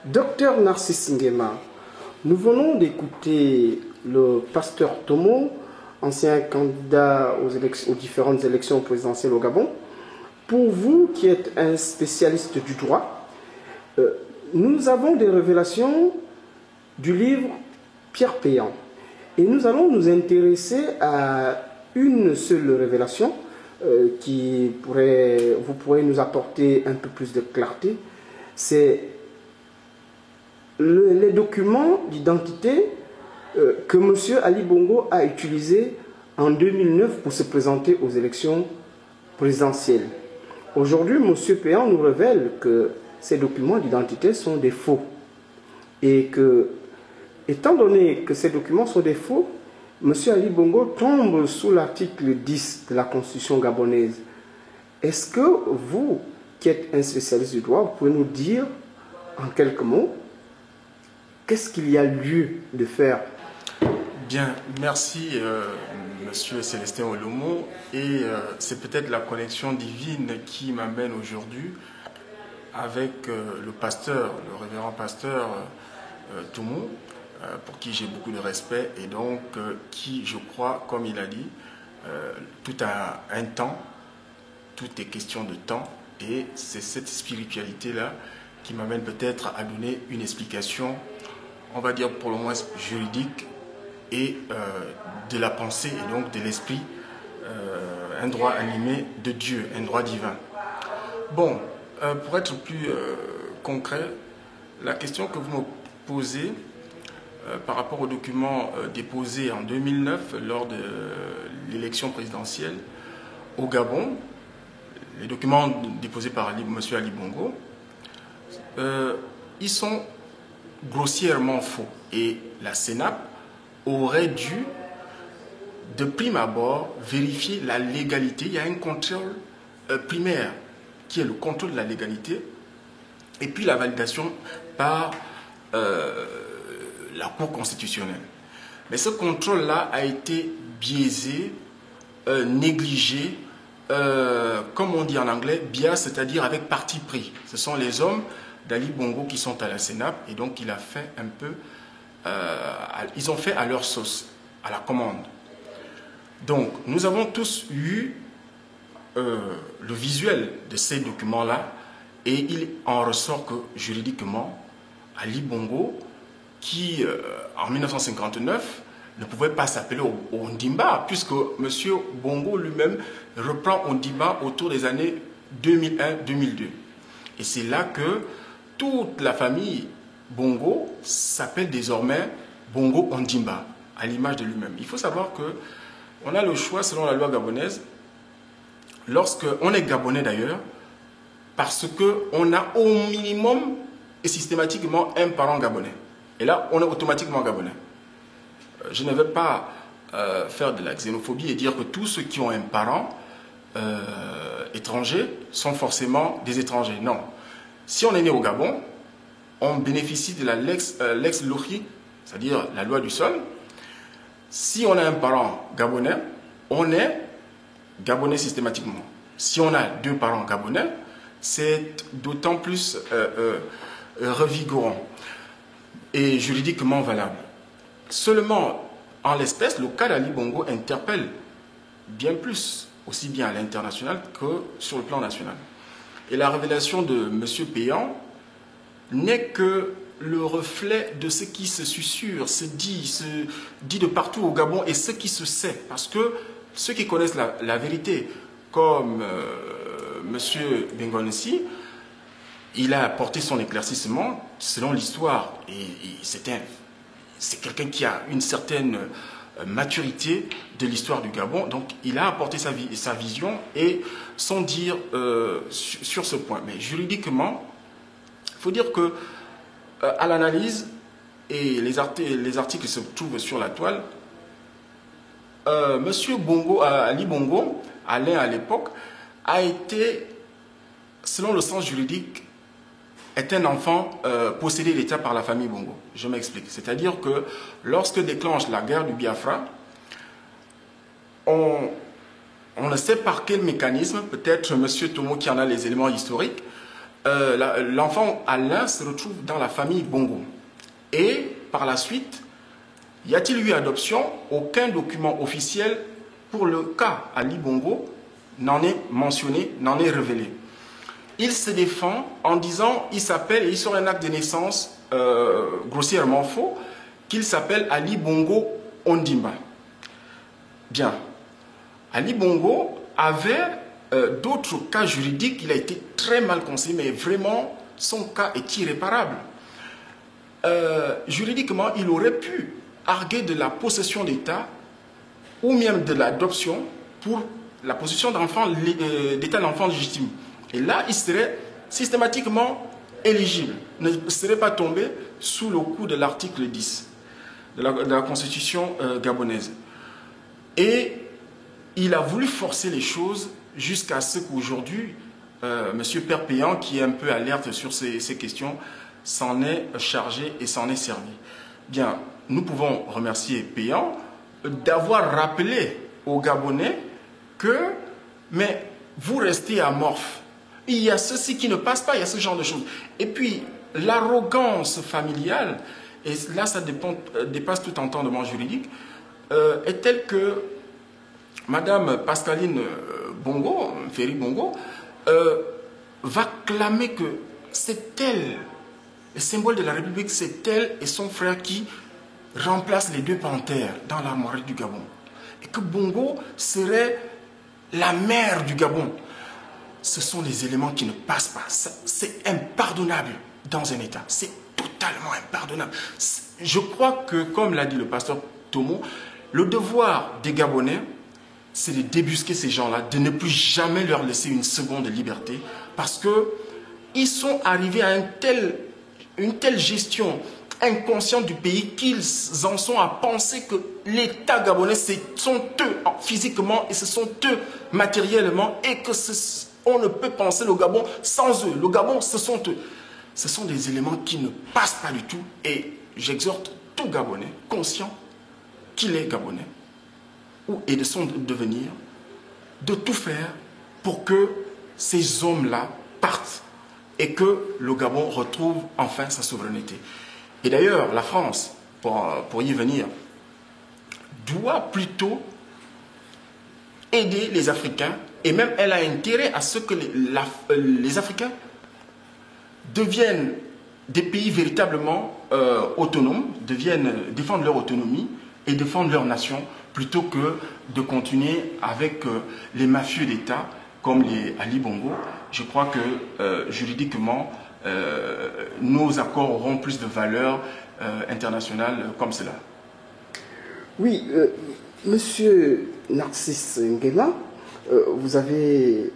Docteur Narcisse Nguema, nous venons d'écouter le pasteur Tomo, ancien candidat aux différentes élections présidentielles au Gabon. Pour vous qui êtes un spécialiste du droit, nous avons des révélations du livre Pierre Péan. Et nous allons nous intéresser à une seule révélation vous pourrez nous apporter un peu plus de clarté. C'est les documents d'identité que M. Ali Bongo a utilisés en 2009 pour se présenter aux élections présidentielles. Aujourd'hui, M. Péan nous révèle que ces documents d'identité sont des faux. Et que, étant donné que ces documents sont des faux, M. Ali Bongo tombe sous l'article 10 de la Constitution gabonaise. Est-ce que vous, qui êtes un spécialiste du droit, vous pouvez nous dire en quelques mots qu'est-ce qu'il y a lieu de faire? Bien, merci Monsieur Célestin Olomo. Et c'est peut-être la connexion divine qui m'amène aujourd'hui avec le pasteur, le révérend pasteur Toumou, pour qui j'ai beaucoup de respect et donc qui, je crois, comme il a dit, tout a un temps, tout est question de temps, et c'est cette spiritualité-là qui m'amène peut-être à donner une explication, on va dire pour le moins juridique, et de la pensée et donc de l'esprit, un droit animé de Dieu, un droit divin. Bon, pour être plus concret, la question que vous me posez par rapport aux documents déposés en 2009 lors de l'élection présidentielle au Gabon, les documents déposés par M. Ali Bongo, ils sont grossièrement faux. Et la CENAP aurait dû, de prime abord, vérifier la légalité. Il y a un contrôle primaire qui est le contrôle de la légalité, et puis la validation par la Cour constitutionnelle. Mais ce contrôle-là a été biaisé, négligé, comme on dit en anglais, bias, c'est-à-dire avec parti pris. Ce sont les hommes d'Ali Bongo qui sont à la CENAP, et donc il a fait un peu, ils ont fait à leur sauce, à la commande. Donc nous avons tous eu le visuel de ces documents-là, et il en ressort que juridiquement, Ali Bongo, qui en 1959 ne pouvait pas s'appeler Ondimba, puisque M. Bongo lui-même reprend Ondimba autour des années 2001-2002. Et c'est là que toute la famille Bongo s'appelle désormais Bongo Ondimba, à l'image de lui-même. Il faut savoir qu'on a le choix selon la loi gabonaise, lorsqu'on est gabonais d'ailleurs, parce qu'on a au minimum et systématiquement un parent gabonais. Et là, on est automatiquement gabonais. Je ne vais pas faire de la xénophobie et dire que tous ceux qui ont un parent étranger sont forcément des étrangers. Non. Si on est né au Gabon, on bénéficie de la lex loci, c'est-à-dire la loi du sol. Si on a un parent gabonais, on est gabonais systématiquement. Si on a deux parents gabonais, c'est d'autant plus revigorant et juridiquement valable. Seulement, en l'espèce, le cas d'Ali Bongo interpelle bien plus, aussi bien à l'international que sur le plan national. Et la révélation de M. Péan n'est que le reflet de ce qui se susurre, se dit de partout au Gabon, et ce qui se sait. Parce que ceux qui connaissent la vérité, comme M. Bengonessi, il a apporté son éclaircissement selon l'histoire. Et c'est quelqu'un qui a une certaine maturité de l'histoire du Gabon. Donc il a apporté sa vision et son dire sur ce point. Mais juridiquement, il faut dire que à l'analyse, et les articles se trouvent sur la toile, Monsieur Bongo, Ali Bongo, Alain à l'époque, a été, selon le sens juridique, est un enfant possédé d'État par la famille Bongo. Je m'explique. C'est-à-dire que lorsque déclenche la guerre du Biafra, on ne sait par quel mécanisme, peut-être M. Tomo qui en a les éléments historiques, l'enfant Alain se retrouve dans la famille Bongo. Et par la suite, y a-t-il eu adoption? Aucun document officiel pour le cas Ali Bongo n'en est mentionné, n'en est révélé. Il se défend en disant, il s'appelle, et il sort un acte de naissance grossièrement faux, qu'il s'appelle Ali Bongo Ondimba. Bien. Ali Bongo avait d'autres cas juridiques, il a été très mal conseillé, mais vraiment, son cas est irréparable. Juridiquement, il aurait pu arguer de la possession d'État ou même de l'adoption pour la possession d'état d'enfant légitime. Et là, il serait systématiquement éligible, ne serait pas tombé sous le coup de l'article 10 de la Constitution gabonaise. Et il a voulu forcer les choses jusqu'à ce qu'aujourd'hui, M. Perpéan, qui est un peu alerte sur ces questions, s'en est chargé et s'en est servi. Bien, nous pouvons remercier Péan d'avoir rappelé aux Gabonais que, mais vous restez amorphes. Il y a ceci qui ne passe pas, il y a ce genre de choses. Et puis, l'arrogance familiale, et là ça dépasse tout entendement juridique, est telle que Madame Pascaline Bongo, Ferry Bongo, va clamer que c'est elle, le symbole de la République, c'est elle et son frère qui remplacent les deux panthères dans l'armoirie du Gabon. Et que Bongo serait la mère du Gabon. Ce sont des éléments qui ne passent pas. C'est impardonnable dans un État. C'est totalement impardonnable. Je crois que, comme l'a dit le pasteur Tomo, le devoir des Gabonais, c'est de débusquer ces gens-là, de ne plus jamais leur laisser une seconde de liberté, parce qu'ils sont arrivés à une telle gestion inconsciente du pays qu'ils en sont à penser que l'État gabonais, ce sont eux physiquement et ce sont eux matériellement, et que on ne peut penser le Gabon sans eux. Le Gabon, ce sont eux. Ce sont des éléments qui ne passent pas du tout, et j'exhorte tout Gabonais conscient qu'il est Gabonais et de son devenir, de tout faire pour que ces hommes-là partent et que le Gabon retrouve enfin sa souveraineté. Et d'ailleurs, la France, pour y venir, doit plutôt aider les Africains, et même elle a intérêt à ce que les Africains deviennent des pays véritablement autonomes, défendent leur autonomie et défendent leur nation, plutôt que de continuer avec les mafieux d'État comme les Ali Bongo. Je crois que juridiquement, nos accords auront plus de valeur internationale comme cela. Oui, Monsieur Narcisse Nguema, vous avez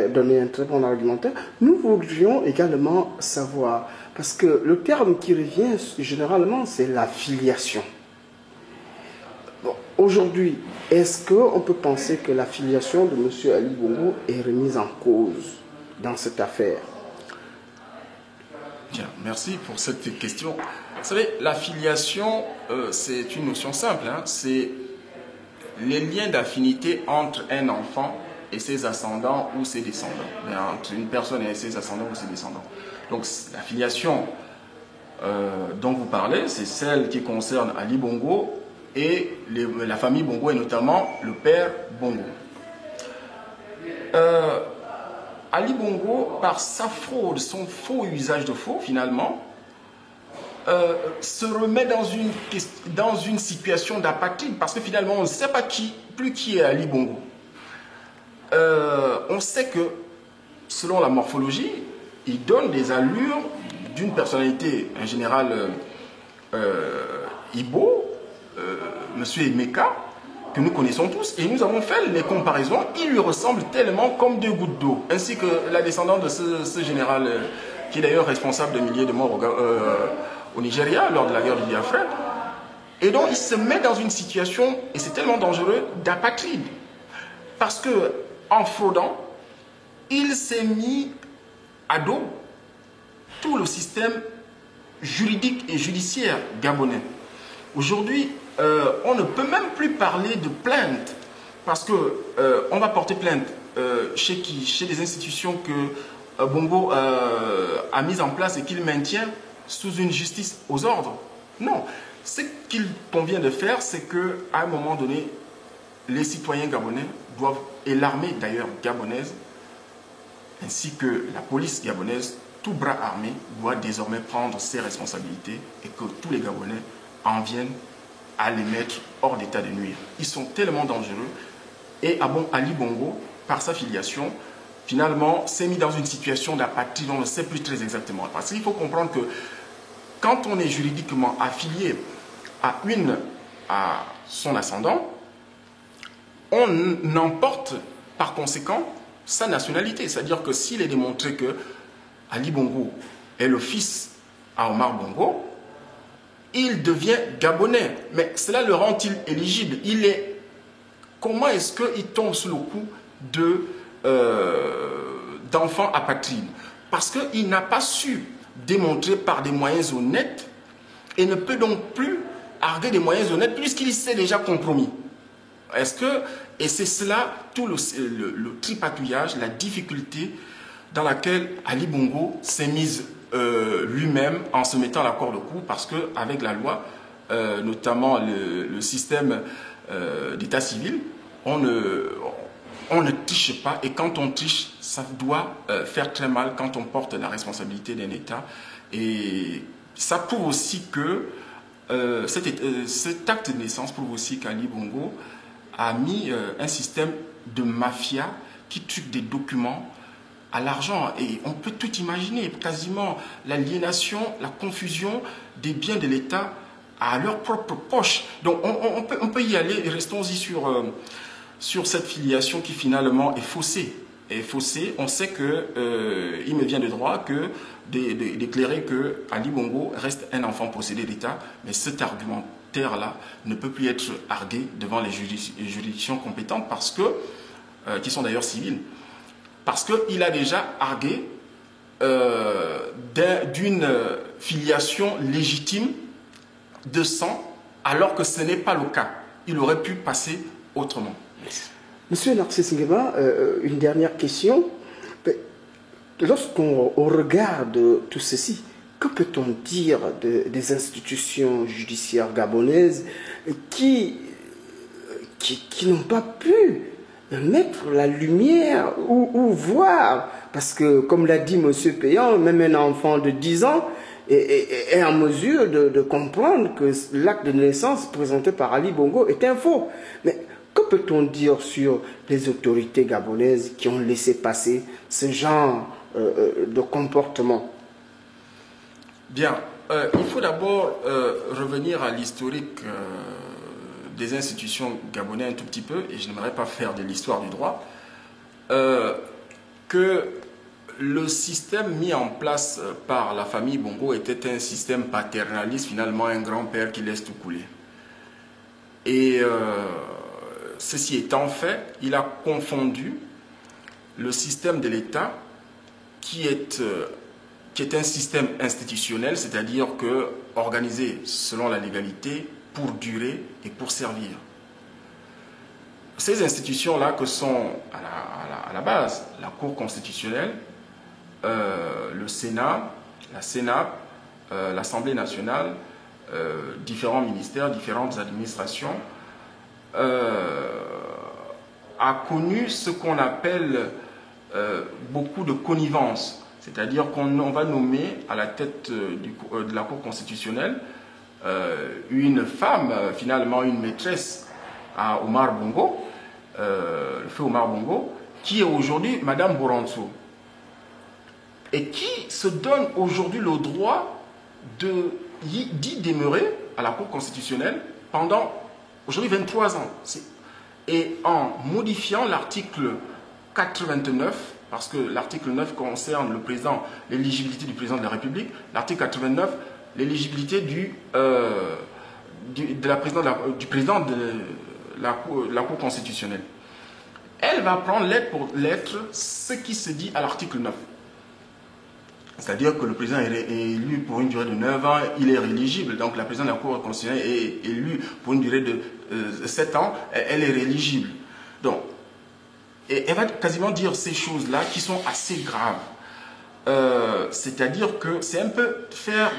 donné un très bon argumentaire. Nous voudrions également savoir, parce que le terme qui revient généralement, c'est la filiation. Bon, aujourd'hui, est-ce qu'on peut penser que la filiation de M. Ali Bongo est remise en cause dans cette affaire? Bien, merci pour cette question. Vous savez, la filiation, c'est une notion simple, hein, c'est les liens d'affinité entre un enfant et ses ascendants ou ses descendants. Mais entre une personne et ses ascendants ou ses descendants. Donc la filiation dont vous parlez, c'est celle qui concerne Ali Bongo et la famille Bongo, et notamment le père Bongo. Ali Bongo, par sa fraude, son faux usage de faux, finalement, se remet dans une situation d'apathie, parce que finalement, on ne sait pas plus qui est Ali Bongo. On sait que, selon la morphologie, il donne des allures d'une personnalité, un général Ibo, Monsieur Emeka, que nous connaissons tous, et nous avons fait les comparaisons. Il lui ressemble tellement comme deux gouttes d'eau, ainsi que la descendante de ce général, qui est d'ailleurs responsable de milliers de morts au Nigeria lors de la guerre du Biafra. Et donc il se met dans une situation, et c'est tellement dangereux, d'apatride. Parce que, en fraudant, il s'est mis à dos tout le système juridique et judiciaire gabonais. Aujourd'hui, on ne peut même plus parler de plainte, parce que on va porter plainte chez qui? Chez des institutions que Bongo a mis en place et qu'il maintient sous une justice aux ordres. Non. Ce qu'il convient de faire, c'est qu'à un moment donné, les citoyens gabonais doivent, et l'armée d'ailleurs gabonaise, ainsi que la police gabonaise, tout bras armé doit désormais prendre ses responsabilités et que tous les Gabonais en viennent à les mettre hors d'état de nuire. Ils sont tellement dangereux. Et Ali Bongo, par sa filiation, finalement, s'est mis dans une situation d'apathie dont on ne sait plus très exactement. Parce qu'il faut comprendre que quand on est juridiquement affilié à son ascendant, on emporte par conséquent sa nationalité. C'est-à-dire que s'il est démontré que Ali Bongo est le fils à Omar Bongo, il devient gabonais. Mais cela le rend-il éligible? Comment est-ce qu'il tombe sous le coup d'enfants apatrides? Parce qu'il n'a pas su démontrer par des moyens honnêtes et ne peut donc plus arguer des moyens honnêtes puisqu'il s'est déjà compromis. Et c'est cela, tout le tripatouillage, la difficulté dans laquelle Ali Bongo s'est mise lui-même en se mettant à la corde au cou, parce qu'avec la loi, notamment le système d'état civil, on ne triche pas, et quand on triche, ça doit faire très mal quand on porte la responsabilité d'un État. Et ça prouve aussi que cet acte de naissance prouve aussi qu'Ali Bongo a mis un système de mafia qui truque des documents à l'argent. Et on peut tout imaginer, quasiment l'aliénation, la confusion des biens de l'État à leur propre poche. Donc on peut y aller et restons-y sur cette filiation qui finalement est faussée. On sait qu'il me vient de droit d'éclairer que Ali Bongo reste un enfant possédé d'État, mais cet argumentaire-là ne peut plus être argué devant les juridictions compétentes qui sont d'ailleurs civiles, parce qu'il a déjà argué d'une filiation légitime de sang, alors que ce n'est pas le cas. Il aurait pu passer autrement. Monsieur Narcisse Nguema, une dernière question. Lorsqu'on regarde tout ceci, que peut-on dire des institutions judiciaires gabonaises qui n'ont pas pu mettre la lumière ou voir? Parce que, comme l'a dit M. Péan, même un enfant de 10 ans est en mesure de comprendre que l'acte de naissance présenté par Ali Bongo est un faux. Mais que peut-on dire sur les autorités gabonaises qui ont laissé passer ce genre de comportement? Bien, il faut d'abord revenir à l'historique des institutions gabonaises un tout petit peu, et je n'aimerais pas faire de l'histoire du droit, que le système mis en place par la famille Bongo était un système paternaliste, finalement un grand-père qui laisse tout couler. Et ceci étant fait, il a confondu le système de l'État qui est un système institutionnel, c'est-à-dire organisé selon la légalité, pour durer et pour servir. Ces institutions-là que sont à la base la Cour constitutionnelle, le Sénat, la Sénat, l'Assemblée nationale, différents ministères, différentes administrations, a connu ce qu'on appelle beaucoup de connivence. C'est-à-dire qu'on va nommer à la tête de la Cour constitutionnelle une femme, finalement une maîtresse à Omar Bongo, le feu Omar Bongo, qui est aujourd'hui Madame Boranso, et qui se donne aujourd'hui le droit d'y demeurer à la Cour constitutionnelle pendant aujourd'hui 23 ans. Et en modifiant l'article 89, parce que l'article 9 concerne le président, l'éligibilité du président de la République, l'article 89, l'éligibilité du président de la Cour constitutionnelle. Elle va prendre lettre pour lettre ce qui se dit à l'article 9. C'est-à-dire que le président est élu pour une durée de 9 ans, il est rééligible. Donc la présidente de la Cour constitutionnelle est élue pour une durée de 7 ans, elle est rééligible. Donc, et elle va quasiment dire ces choses-là qui sont assez graves. c'est-à-dire que c'est un peu faire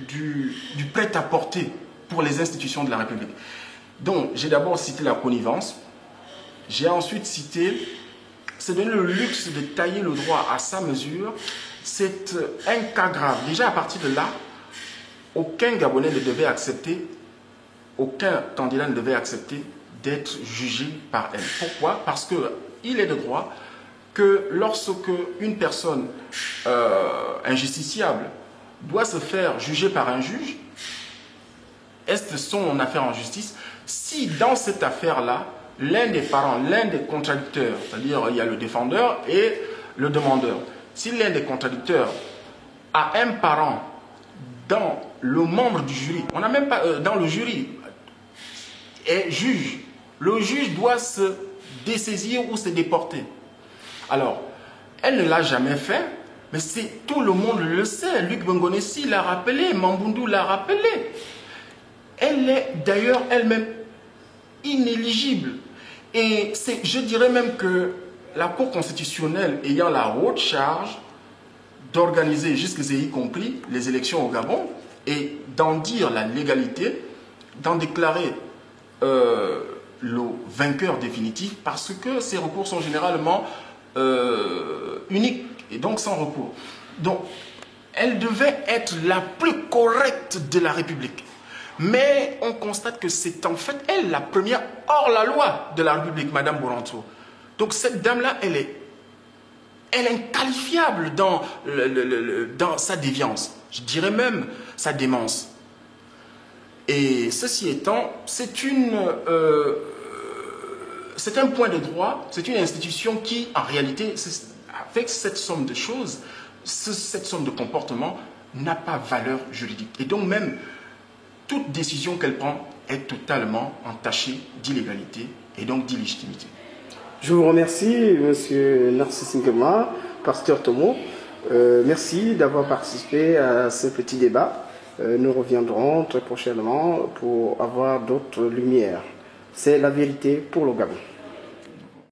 du prêt-à-porter pour les institutions de la République. Donc, j'ai d'abord cité la connivence, j'ai ensuite cité, se donner le luxe de tailler le droit à sa mesure, c'est un cas grave. Déjà à partir de là, aucun Gabonais ne devait accepter, aucun candidat ne devait accepter d'être jugé par elle. Pourquoi? Parce qu'il est de droit que lorsque une personne injusticiable doit se faire juger par un juge, est son affaire en justice, si dans cette affaire-là, l'un des parents, l'un des contradicteurs, c'est-à-dire il y a le défendeur et le demandeur, si l'un des contradicteurs a un parent dans le membre du jury, on n'a même pas dans le jury, est juge, le juge doit se dessaisir ou se déporter. Alors, elle ne l'a jamais fait, mais tout le monde le sait. Luc Bengonessi l'a rappelé, Mambundu l'a rappelé. Elle est d'ailleurs elle-même inéligible. Et je dirais même que la Cour constitutionnelle ayant la haute charge d'organiser, jusqu'à y compris, les élections au Gabon et d'en dire la légalité, d'en déclarer le vainqueur définitif, parce que ces recours sont généralement uniques et donc sans recours. Donc, elle devait être la plus correcte de la République. Mais on constate que c'est en fait elle la première hors la loi de la République, Madame Boranto. Donc cette dame-là, elle est inqualifiable dans sa déviance. Je dirais même sa démence. Et ceci étant, c'est un point de droit, c'est une institution qui, en réalité, avec cette somme de choses, cette somme de comportements, n'a pas valeur juridique. Et donc même, toute décision qu'elle prend est totalement entachée d'illégalité et donc d'illégitimité. Je vous remercie, Monsieur Narcisse Nguema, Pasteur Tomo. Merci d'avoir participé à ce petit débat. Nous reviendrons très prochainement pour avoir d'autres lumières. C'est la vérité pour le Gabon.